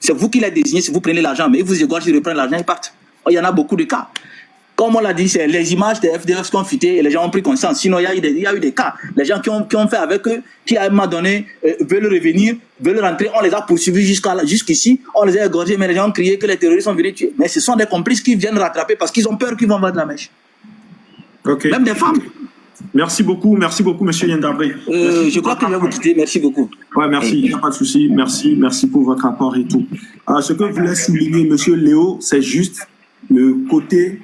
C'est vous qui les désignez, si vous prenez l'argent, mais ils vous égorgent, ils reprennent l'argent, ils partent. Il y en a beaucoup de cas. Comme on l'a dit, c'est les images des FDF qui ont fuité et les gens ont pris conscience. Sinon, il y a eu des cas. Les gens qui ont fait avec eux, qui à un moment donné veulent revenir, veulent rentrer, on les a poursuivis jusqu'ici, on les a égorgés, mais les gens ont crié que les terroristes sont venus tuer. Mais ce sont des complices qui viennent rattraper parce qu'ils ont peur qu'ils vont avoir de la mèche. Okay. Même des femmes. Merci beaucoup, monsieur Yendabré. Je crois que je vais vous quitter. Merci beaucoup. Ouais, merci, il n'y a pas de souci. Merci pour votre rapport et tout. Ce que voulait souligner monsieur Léo, c'est juste le côté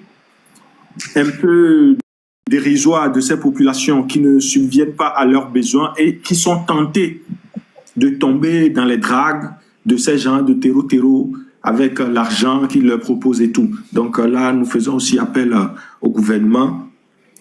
un peu dérisoire de ces populations qui ne subviennent pas à leurs besoins et qui sont tentées de tomber dans les dragues de ces gens de terreau avec l'argent qu'ils leur proposent et tout. Donc là, nous faisons aussi appel au gouvernement,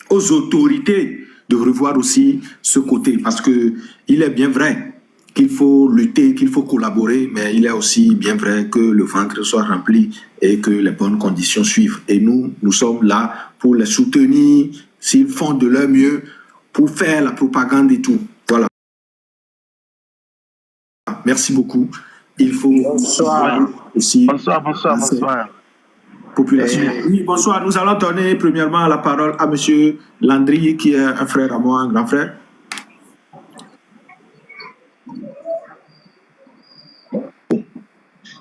aux autorités de revoir aussi ce côté, parce que il est bien vrai qu'il faut lutter, qu'il faut collaborer, mais il est aussi bien vrai que le ventre soit rempli et que les bonnes conditions suivent. Et nous sommes là pour les soutenir, s'ils font de leur mieux, pour faire la propagande et tout. Voilà. Merci beaucoup. Il faut aussi... Bonsoir. Population. Oui, bonsoir. Nous allons donner premièrement la parole à monsieur Landry, qui est un frère à moi, un grand frère.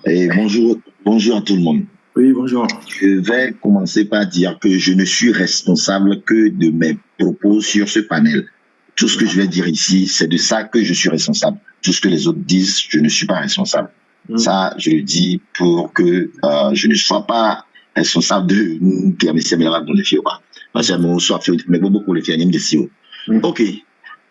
Et bonjour à tout le monde. Oui, bonjour. Je vais commencer par dire que je ne suis responsable que de mes propos sur ce panel. Tout ce que je vais dire ici, c'est de ça que je suis responsable. Tout ce que les autres disent, je ne suis pas responsable. Ça, je le dis pour que je ne sois pas responsable de nous permettre de les faire. Ok.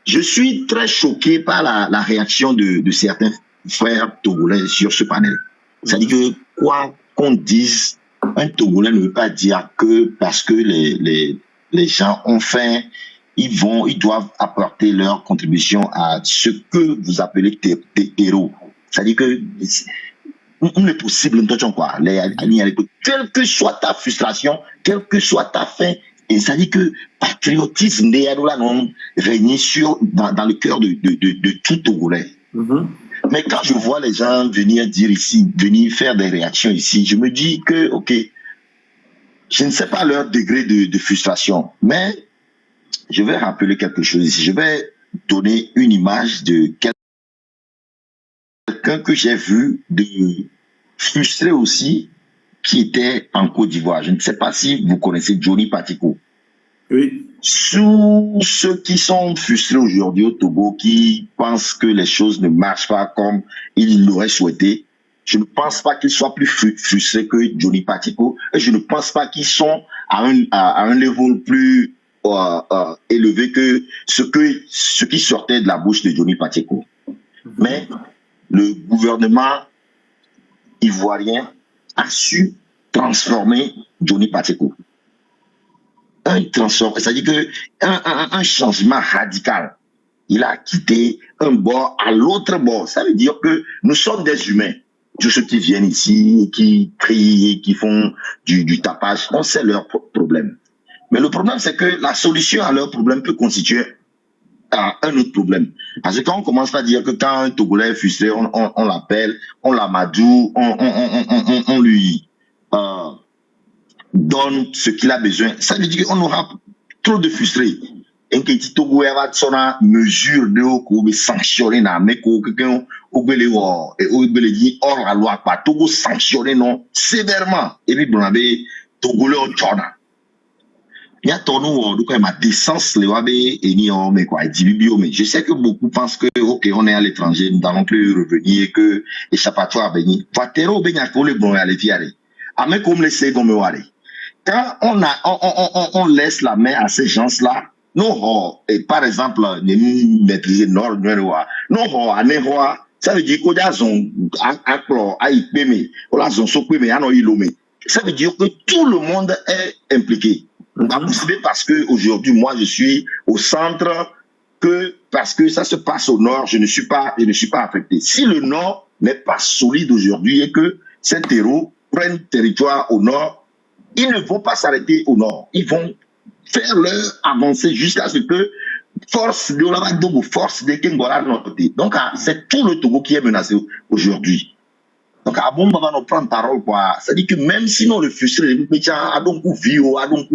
Je suis très choqué par la réaction de certains frères togolais sur ce panel. C'est-à-dire que quoi qu'on dise, un Togolais ne veut pas dire que parce que les gens ont faim, ils doivent apporter leur contribution à ce que vous appelez terreau. C'est-à-dire que on est possible, quoi. Quelle que soit ta frustration, quelle que soit ta faim, et ça dit que patriotisme régner dans le cœur de tout Togolais. Mais quand je vois les gens venir dire ici, venir faire des réactions ici, je me dis que, ok, je ne sais pas leur degré de frustration, mais je vais rappeler quelque chose ici. Je vais donner une image de quelqu'un que j'ai vu de frustré aussi, qui était en Côte d'Ivoire. Je ne sais pas si vous connaissez Johnny Patiko. Oui. Sous ceux qui sont frustrés aujourd'hui au Togo, qui pensent que les choses ne marchent pas comme ils l'auraient souhaité, je ne pense pas qu'ils soient plus frustrés que Johnny Patiko, et je ne pense pas qu'ils sont à un level plus élevé que ce qui sortait de la bouche de Johnny Patiko. Mais le gouvernement ivoirien a su transformer Johnny Patiko. C'est-à-dire que un changement radical. Il a quitté un bord à l'autre bord. Ça veut dire que nous sommes des humains. Tous ceux qui viennent ici, qui crient, qui font du tapage, on sait leurs problèmes. Mais le problème, c'est que la solution à leurs problèmes peut constituer un autre problème. Parce que quand on commence à dire que quand un Togolais est frustré, on l'appelle, on l'amadoue, on lui donne ce qu'il a besoin. Ça veut dire qu'on aura trop de frustrés. Et que si Togo va une mesure de sanctionner, mais quelqu'un hors la loi, pas Togo sanctionner non sévèrement. Et puis on avait Togolais au Tchona. Il y a ton nom, donc ma décence, les wabe et ni on mais quoi, mais je sais que beaucoup pensent que ok, on est à l'étranger, nous n'allons plus revenir, que échappatoire béni. Fatero béni à coller bon aller fiare. Avec comme laisser comme aller. Quand on laisse la main à ces gens-là, non, et par exemple, ne maîtriser nord, non, à Neroa, ça veut dire qu'on a son accro, à Ipeme, on a son sopeme, à Noilome. Ça veut dire que tout le monde est impliqué. Parce que aujourd'hui, moi, je suis au centre, que parce que ça se passe au nord, je ne suis pas affecté. Si le nord n'est pas solide aujourd'hui et que ces terreaux prennent territoire au nord, ils ne vont pas s'arrêter au nord. Ils vont faire leur avancée jusqu'à ce que force de la force de Kengora de notre côté. Donc, c'est tout le Togo qui est menacé aujourd'hui. Donc, à bon moment, on prend parole, quoi. C'est-à-dire que même si on le frustre, mais à donc, vieux, à donc,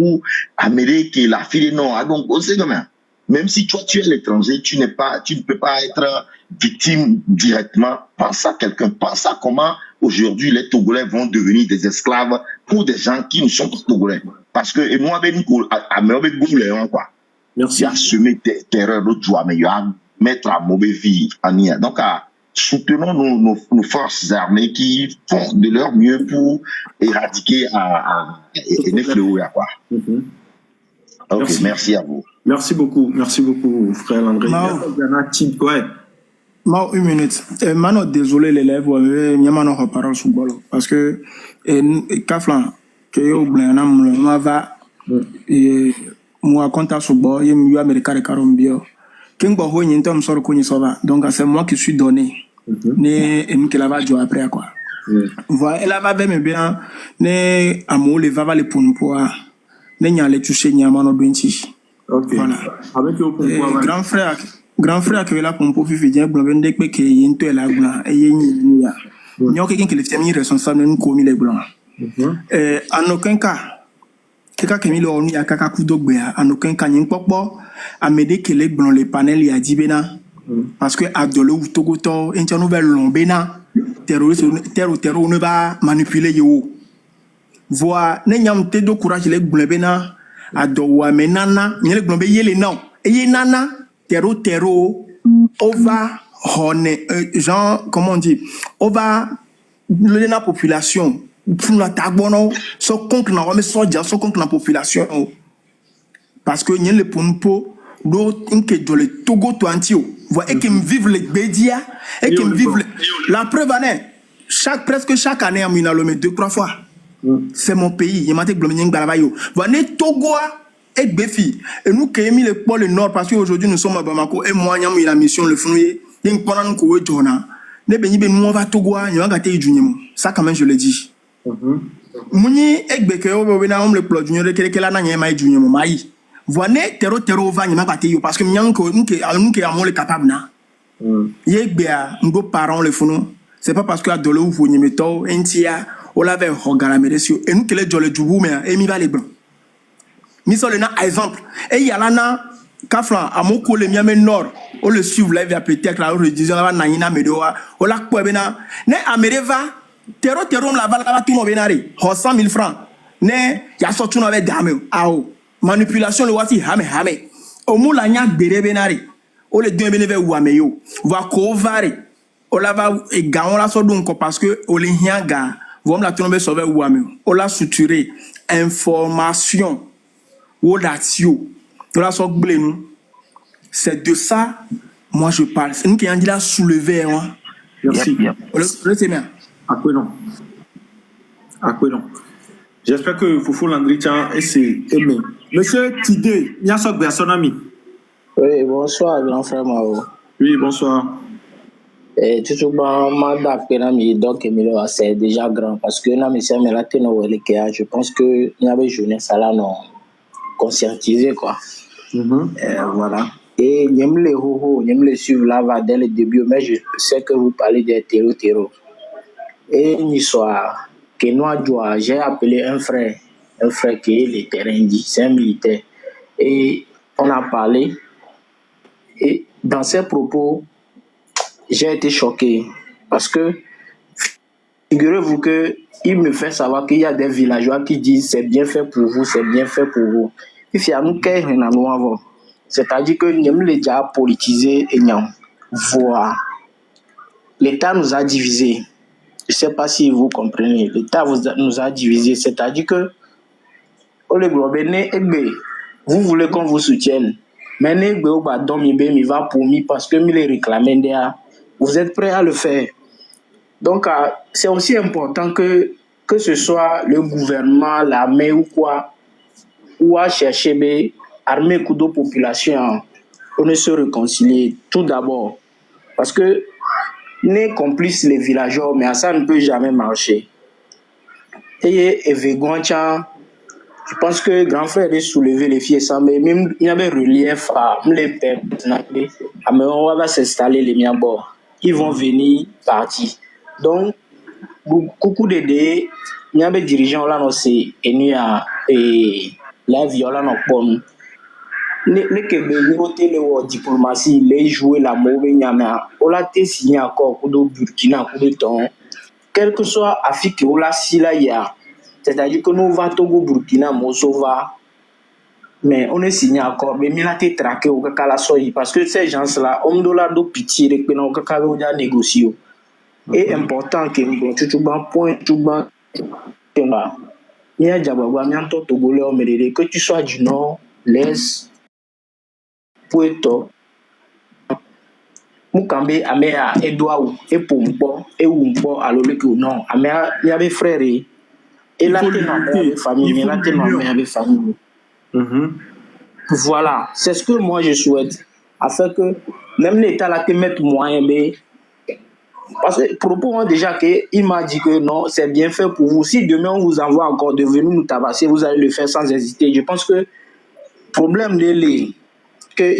Amérique, la fille, non, à donc, on sait comment. Même si toi, tu es l'étranger, tu ne peux pas être victime directement. Pense à quelqu'un, pense à comment aujourd'hui les Togolais vont devenir des esclaves pour des gens qui ne sont pas Togolais. Parce que, et moi, quoi. Merci. Il y a semé des terreurs de joie, mais il y a mettre à mauvaise vie en y. Donc, soutenons nos forces armées qui font de leur mieux pour éradiquer les fléaux, quoi. Ok, merci à vous. Merci beaucoup, frère Landry. Ouais. Mao, une minute. Mano, désolé, l'élève, il y a ma parole sur bolo. Parce que, Kaflan, que yo, blana, moi, va, moi, compta sur bolo, il y a mieux américain de Carombio. King Boho, il y a un temps, sort qu'on y sauva. Donc, c'est moi qui suis donné. Ne, et qui la va jouer après, quoi. Voilà, elle va bien, bien, ne, amour, les va les pour nous, ne, n'y a les toucher, n'y a mano, binti. Voilà. Avec le grand frère que là pour pouvoir faire bien blonde que que yento la blanc et yeni ya nyo quelqu'un qui le fait responsable nous commis les blancs en aucun cas quelqu'un qui le on y a kaka kudogbe en aucun cas nyen popo a m'aider que les blancs les panels ya dibena parce que adolo ou togoto en nouvelle lombena terroriste terror ne va manipuler yo voix ne nyam te do courage les blanc adowa menana nyele blanc be yele non et nana terreau, on va, genre, comment on dit, on va, la population, pour la tabono, so contre na wame soja, so contre la population, parce que n'y a le pompo, l'autre, que dans le Togo to antio, voit, et qui me vivent les bédia, et qui me vivent la preuve année, presque chaque année, on m'a le 2-3 fois. C'est mon pays, il m'a dit que bloming balabayo. Voilà, Togo, et Béfi. Et nous qui avons mis le pôle nord, parce qu'aujourd'hui nous sommes à Bamako, et moi, nous avons la mission, le fruit, il y a une pendant que nous avons ne ben nous on va Togo, nous avons gâté Junior. Ça, quand même, je le dis. Mouni, et Béké, on le plot Junior, que là, n'a pas Junior, maï. Voilà, terreau, va, nous avons gâté, parce que nous avons le capable. Yé, béa, nous parents le font. C'est pas parce que à Dolo, vous n'y mettez, un tia, on l'avait regardé, et nous qui les jolles du bout, mais et va les blancs. Misol na exemple et y a là na Kaflan à mon collègue miame nord on le suivre là via peut-être là on le disait là na ina medoa on la quoi bena ne amereva terreau la va tout no benari 100 000 francs ne ya sortu no avec dame ao manipulation le wati hame au moula nya bere benari on le deux beneve ou ameyo va ko vari on la va et gaon la so donc parce que on le hianga vom la tomber sauver ou ameyo on la suturé information c'est de ça, moi je parle. C'est nous qui avons dit là soulever. Merci. J'espère que Foufou Landry c'est aimé. Monsieur Tidé, il y a son ami. Oui, bonsoir, grand frère Mao. Oui, bonsoir. Et tout le monde donc c'est déjà grand parce que je pense que il y avait jeunesse là non. Conscientiser quoi. Voilà. Et j'aime les suivre là dès le début, mais je sais que vous parlez de terreau. Et une histoire que nous j'ai appelé un frère qui est le terrain dit, c'est un militaire. Et on a parlé. Et dans ses propos, j'ai été choqué parce que figurez-vous que il me fait savoir qu'il y a des villageois qui disent c'est bien fait pour vous, c'est bien fait pour vous. C'est-à-dire que nous avons déjà politisé et nous voir. L'État nous a divisés. Je ne sais pas si vous comprenez. L'État nous a divisés. C'est-à-dire que vous voulez qu'on vous soutienne. Mais il va pour moi parce que il réclame. Vous êtes prêts à le faire. Donc, c'est aussi important que ce soit le gouvernement, l'armée ou quoi, ou à chercher armée ou d'autres populations, on se réconcilier tout d'abord. Parce que les complices, les villageois, mais ça ne peut jamais marcher. Et je pense que grand frère est soulevé les filles, mais même il y avait relief à les peuples, mais on va s'installer les miens bord. Ils vont venir partir. Donc, Coucou Dédé, il y a des dirigeants là, c'est la violence en pomme. Les Québécois, les diplomatie, les jouer la mauvaise nyama, on l'a signé encore pour le Burkina, pour le temps. Quel que soit Afrique, on l'a si là, c'est-à-dire que nous va Togo, Burkina, Mosova, mais on est signé encore, mais il a été traqué au Kakalasoyi, parce que ces gens-là, on doit leur pitié, et qu'on a négocié. Et important que nous que tu sois du nord, l'est, Puerto, Mukambe, Amea, Edouard, et Pompo, et Wumpo, à l'olé que non, Amea, il y avait frère, et là, il famille, là, famille. Voilà, c'est ce que moi je souhaite, afin que même l'État là te mette moyen, mais parce que propos déjà qu'il m'a dit que non, c'est bien fait pour vous. Si demain on vous envoie encore de venir nous tabasser, vous allez le faire sans hésiter. Je pense que problème qu'il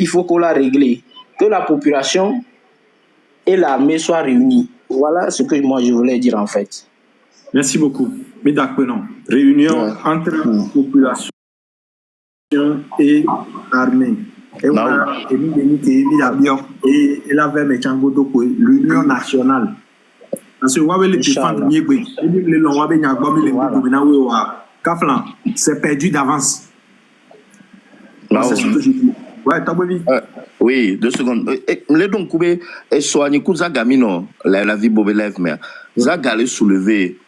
faut qu'on la règle, que la population et l'armée soient réunies. Voilà ce que moi je voulais dire en fait. Merci beaucoup. Mais d'accord, non. Réunion entre population et armée. Et voilà, et là, vers l'Union nationale. Parce que c'est perdu d'avance. C'est ce que je dis. Ouais, t'as beau dire. Oui, 2 secondes. Les donc, et soigner Zagamino, la vie bobelève, mais Zagalé soulevé.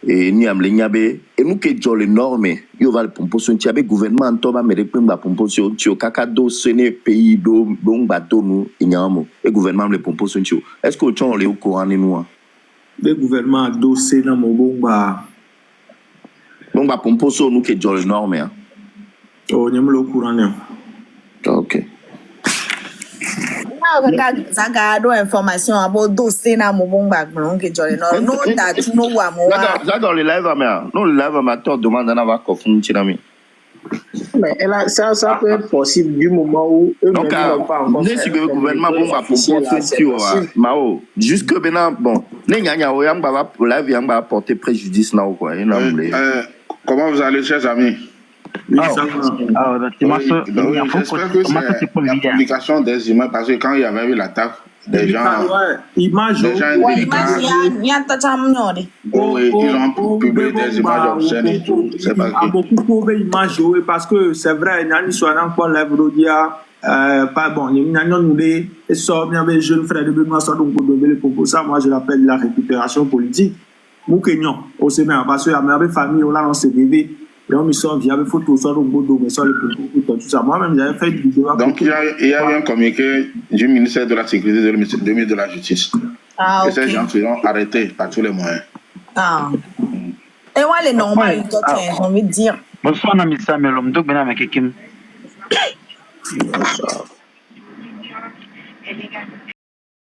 Et ni amle nyabe et nous que jole norme yo va le pomposion tiabe gouvernement to ba mere pemba pomposion tio kaka do sene pays do bon bateau nous inyamo et gouvernement le pomposion tio est-ce que tu on le au courant nous le gouvernement do sene mo bomba pomposion nous que jole norme oh nyam le au courant ne OK Zaga information about dossier na mobomba non que jole no that no wa mo Zaga le live ama non le live ama toi demande na va confondre tinami mais ça peut être possible du moment où donc si le gouvernement bomba pomposion tio mao jusque maintenant bon ne nyanya o yamba va pour live yamba porter préjudice na quoi comment vous allez chers amis? J'espère que c'est la publication des images parce que quand il y avait eu l'attaque, des gens ils ont publié des images obscènes et tout. C'est parce que c'est vrai, il y a une histoire encore la Brodia. Pas bon, il y a un jeune frère de Benoît donc pour donner les propos. Ça, moi je l'appelle la récupération politique. Nous Kenyon, on se met parce que la famille, on a lancé bébé. Donc, il y avait photo sur le bodo, mais sur le tout ça. Moi-même, j'avais fait une vidéo. Donc, il y a eu un communiqué du ministère de la Sécurité et du ministère de la Justice. Et ces gens seront arrêtés par tous les moyens. Et moi, les normal, j'ai envie de dire. Bonsoir, Nami Samuel. Donc, ben, avec quelqu'un.